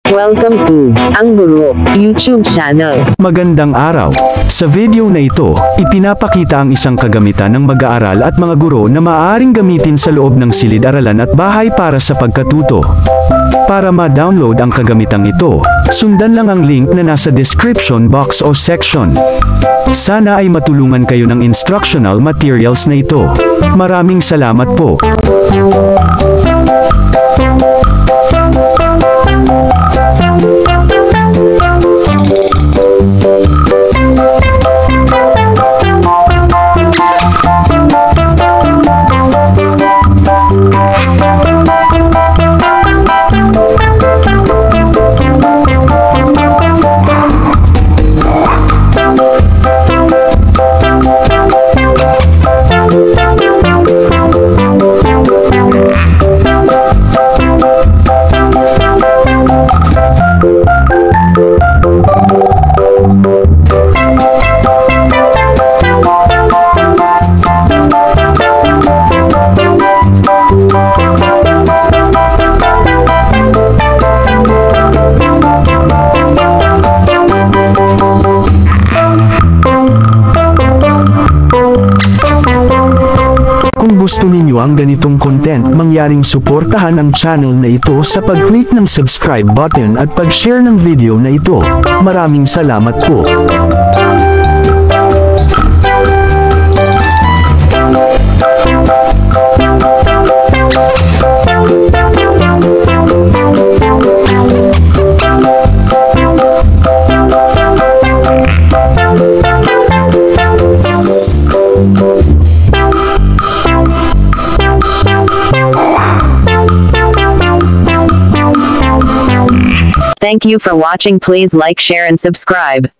Welcome to Ang Guro YouTube channel. Magandang araw. Sa video na ito, ipinapakita ang isang kagamitan ng mag-aaral at mga guro na maaaring gamitin sa loob ng silid-aralan at bahay para sa pagkatuto. Para ma-download ang kagamitang ito, sundan lang ang link na nasa description box o section. Sana ay matulungan kayo ng instructional materials na ito. Maraming salamat po. Kung gusto ninyo ang ganitong content, mangyaring suportahan ang channel na ito sa pag-click ng subscribe button at pag-share ng video na ito. Maraming salamat po. Thank you for watching. Please like, share and subscribe.